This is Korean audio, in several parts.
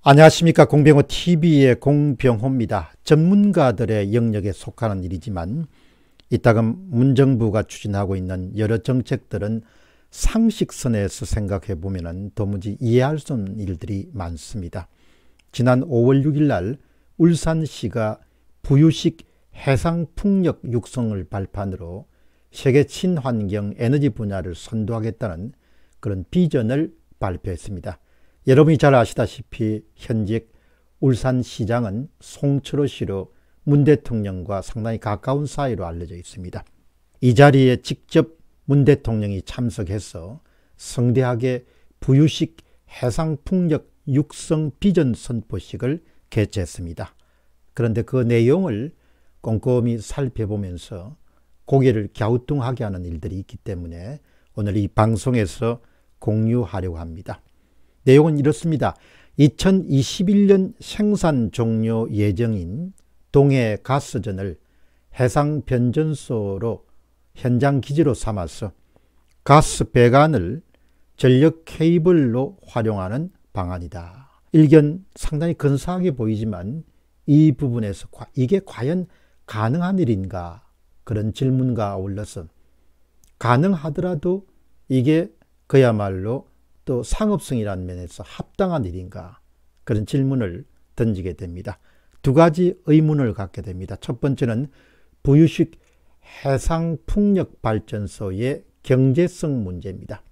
안녕하십니까. 공병호TV의 공병호입니다. 전문가들의 영역에 속하는 일이지만 이따금 문정부가 추진하고 있는 여러 정책들은 상식선에서 생각해 보면 도무지 이해할 수 없는 일들이 많습니다. 지난 5월 6일 날 울산시가 부유식 해상풍력 육성을 발판으로 세계 친환경 에너지 분야를 선도하겠다는 그런 비전을 발표했습니다. 여러분이 잘 아시다시피 현직 울산시장은 송철호 씨로 문 대통령과 상당히 가까운 사이로 알려져 있습니다. 이 자리에 직접 문 대통령이 참석해서 성대하게 부유식 해상풍력 육성 비전 선포식을 개최했습니다. 그런데 그 내용을 꼼꼼히 살펴보면서 고개를 갸우뚱하게 하는 일들이 있기 때문에 오늘 이 방송에서 공유하려고 합니다. 내용은 이렇습니다. 2021년 생산 종료 예정인 동해 가스전을 해상 변전소로 현장 기지로 삼아서 가스 배관을 전력 케이블로 활용하는 방안이다. 일견 상당히 근사하게 보이지만 이 부분에서 이게 과연 가능한 일인가? 그런 질문과 아울러서 가능하더라도 이게 그야말로 또 상업성이라는 면에서 합당한 일인가? 그런 질문을 던지게 됩니다. 두 가지 의문을 갖게 됩니다. 첫 번째는 부유식 해상풍력발전소의 경제성 문제입니다.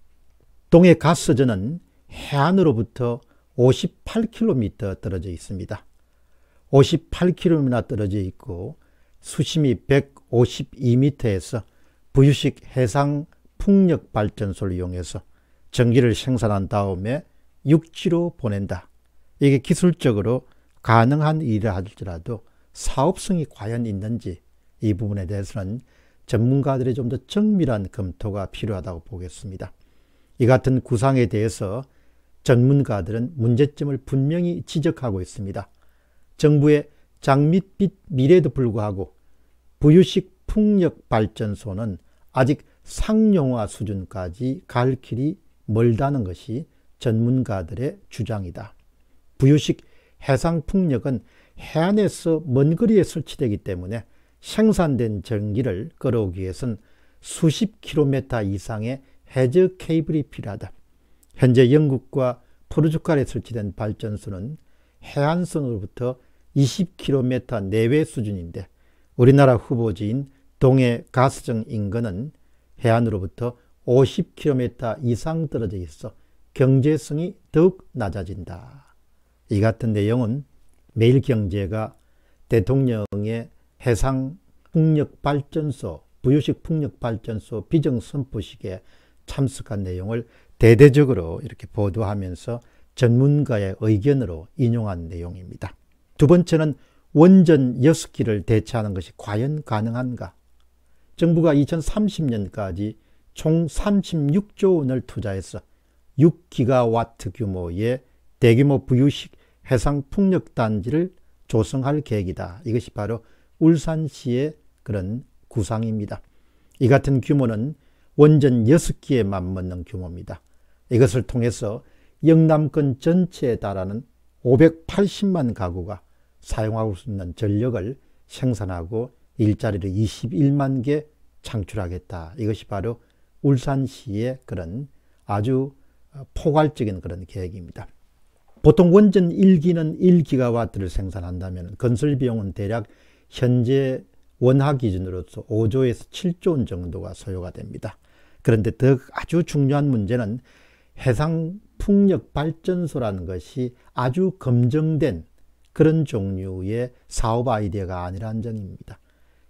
동해 가스전은 해안으로부터 58km 떨어져 있습니다. 58km나 떨어져 있고 수심이 152m에서 부유식 해상풍력발전소를 이용해서 전기를 생산한 다음에 육지로 보낸다. 이게 기술적으로 가능한 일이라 할지라도 사업성이 과연 있는지 이 부분에 대해서는 전문가들의 좀 더 정밀한 검토가 필요하다고 보겠습니다. 이 같은 구상에 대해서 전문가들은 문제점을 분명히 지적하고 있습니다. 정부의 장밋빛 미래에도 불구하고 부유식 풍력발전소는 아직 상용화 수준까지 갈 길이 멀다는 것이 전문가들의 주장이다. 부유식 해상풍력은 해안에서 먼 거리에 설치되기 때문에 생산된 전기를 끌어오기 위해서는 수십 킬로미터 이상의 해저 케이블이 필요하다. 현재 영국과 포르투갈에 설치된 발전소는 해안선으로부터 20km 내외 수준인데 우리나라 후보지인 동해 가스정 인근은 해안으로부터 50km 이상 떨어져 있어 경제성이 더욱 낮아진다. 이 같은 내용은 매일경제가 대통령의 해상풍력발전소, 부유식 풍력발전소 비정선포식에 참석한 내용을 대대적으로 이렇게 보도하면서 전문가의 의견으로 인용한 내용입니다. 두 번째는 원전 6기를 대체하는 것이 과연 가능한가? 정부가 2030년까지 총 36조 원을 투자해서 6기가와트 규모의 대규모 부유식 해상풍력단지를 조성할 계획이다. 이것이 바로 울산시의 그런 구상입니다. 이 같은 규모는 원전 6기에 맞먹는 규모입니다. 이것을 통해서 영남권 전체에 달하는 580만 가구가 사용하고 있는 전력을 생산하고 일자리를 21만 개 창출하겠다. 이것이 바로 울산시의 그런 아주 포괄적인 그런 계획입니다. 보통 원전 1기는 1기가와트를 생산한다면 건설 비용은 대략 현재 원화 기준으로서 5조에서 7조 원 정도가 소요가 됩니다. 그런데 더 아주 중요한 문제는 해상풍력발전소라는 것이 아주 검증된 그런 종류의 사업 아이디어가 아니라는 점입니다.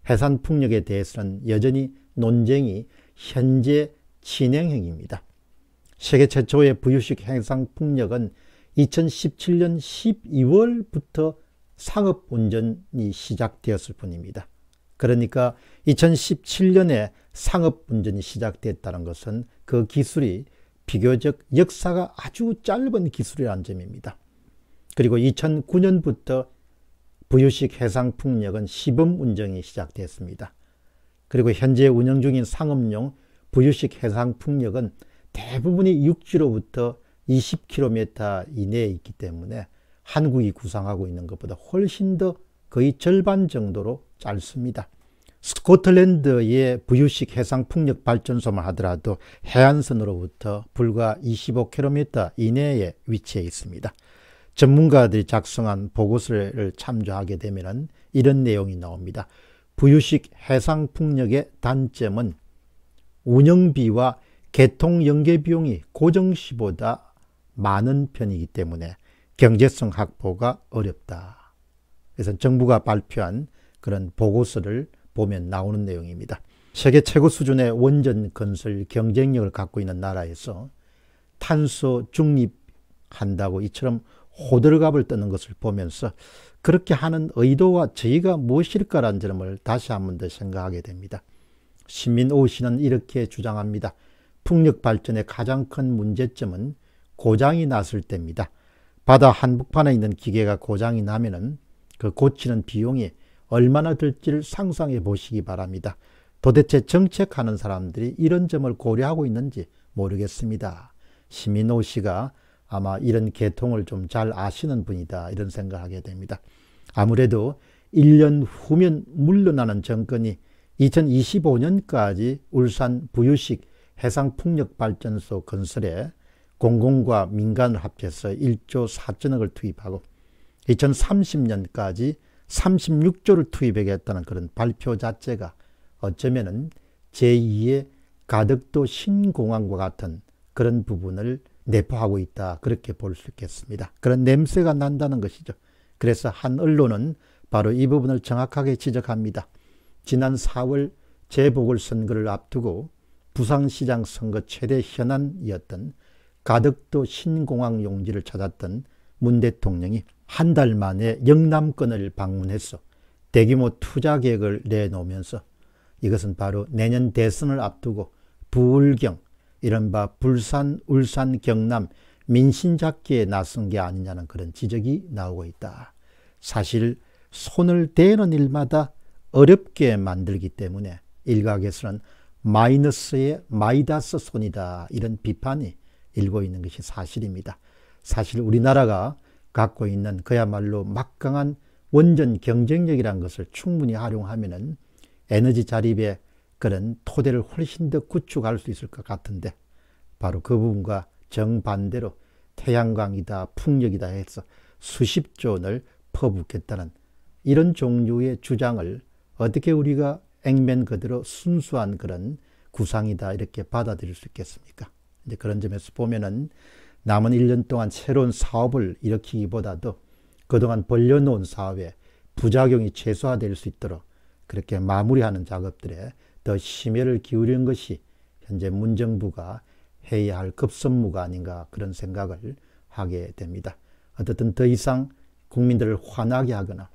해상풍력에 대해서는 여전히 논쟁이 현재 진행형입니다. 세계 최초의 부유식 해상풍력은 2017년 12월부터 상업운전이 시작되었을 뿐입니다. 그러니까 2017년에 상업운전이 시작됐다는 것은 그 기술이 비교적 역사가 아주 짧은 기술이라는 점입니다. 그리고 2009년부터 부유식 해상풍력은 시범운전이 시작됐습니다. 그리고 현재 운영 중인 상업용 부유식 해상풍력은 대부분이 육지로부터 20km 이내에 있기 때문에 한국이 구상하고 있는 것보다 훨씬 더 거의 절반 정도로 짧습니다. 스코틀랜드의 부유식 해상풍력발전소만 하더라도 해안선으로부터 불과 25km 이내에 위치해 있습니다. 전문가들이 작성한 보고서를 참조하게 되면 이런 내용이 나옵니다. 부유식 해상풍력의 단점은 운영비와 개통 연계 비용이 고정시보다 많은 편이기 때문에 경제성 확보가 어렵다. 그래서 정부가 발표한 그런 보고서를 보면 나오는 내용입니다. 세계 최고 수준의 원전 건설 경쟁력을 갖고 있는 나라에서 탄소 중립한다고 이처럼 호들갑을 떠는 것을 보면서 그렇게 하는 의도와 저희가 무엇일까라는 점을 다시 한 번 더 생각하게 됩니다. 신민오 씨는 이렇게 주장합니다. 풍력 발전의 가장 큰 문제점은 고장이 났을 때입니다. 바다 한복판에 있는 기계가 고장이 나면은 그 고치는 비용이 얼마나 들지를 상상해 보시기 바랍니다. 도대체 정책하는 사람들이 이런 점을 고려하고 있는지 모르겠습니다. 신민호 씨가 아마 이런 계통을 좀 잘 아시는 분이다 이런 생각하게 됩니다. 아무래도 1년 후면 물러나는 정권이 2025년까지 울산 부유식 해상풍력발전소 건설에 공공과 민간을 합쳐서 1조 4천억을 투입하고 2030년까지 36조를 투입하겠다는 그런 발표 자체가 어쩌면은 제2의 가덕도 신공항과 같은 그런 부분을 내포하고 있다 그렇게 볼 수 있겠습니다. 그런 냄새가 난다는 것이죠. 그래서 한 언론은 바로 이 부분을 정확하게 지적합니다. 지난 4월 재보궐선거를 앞두고 부산시장 선거 최대 현안이었던 가덕도 신공항 용지를 찾았던 문 대통령이 한 달 만에 영남권을 방문해서 대규모 투자 계획을 내놓으면서 이것은 바로 내년 대선을 앞두고 부울경, 이른바 불산, 울산, 경남 민심잡기에 나선 게 아니냐는 그런 지적이 나오고 있다. 사실 손을 대는 일마다 어렵게 만들기 때문에 일각에서는 마이너스의 마이다스 손이다 이런 비판이 일고 있는 것이 사실입니다. 사실 우리나라가 갖고 있는 그야말로 막강한 원전 경쟁력이라는 것을 충분히 활용하면은 에너지 자립의 그런 토대를 훨씬 더 구축할 수 있을 것 같은데 바로 그 부분과 정반대로 태양광이다 풍력이다 해서 수십조 원을 퍼붓겠다는 이런 종류의 주장을 어떻게 우리가 액면 그대로 순수한 그런 구상이다 이렇게 받아들일 수 있겠습니까? 이제 그런 점에서 보면은 남은 1년 동안 새로운 사업을 일으키기보다도 그동안 벌려놓은 사업에 부작용이 최소화될 수 있도록 그렇게 마무리하는 작업들에 더 심혈을 기울이는 것이 현재 문정부가 해야 할 급선무가 아닌가 그런 생각을 하게 됩니다. 어떻든 더 이상 국민들을 화나게 하거나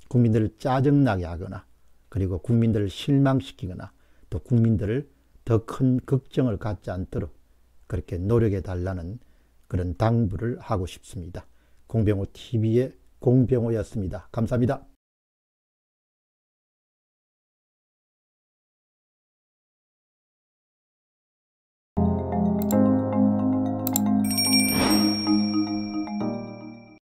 국민들을 짜증나게 하거나 그리고 국민들을 실망시키거나 또 국민들을 더 큰 걱정을 갖지 않도록 그렇게 노력해 달라는 그런 당부를 하고 싶습니다. 공병호 TV의 공병호였습니다. 감사합니다.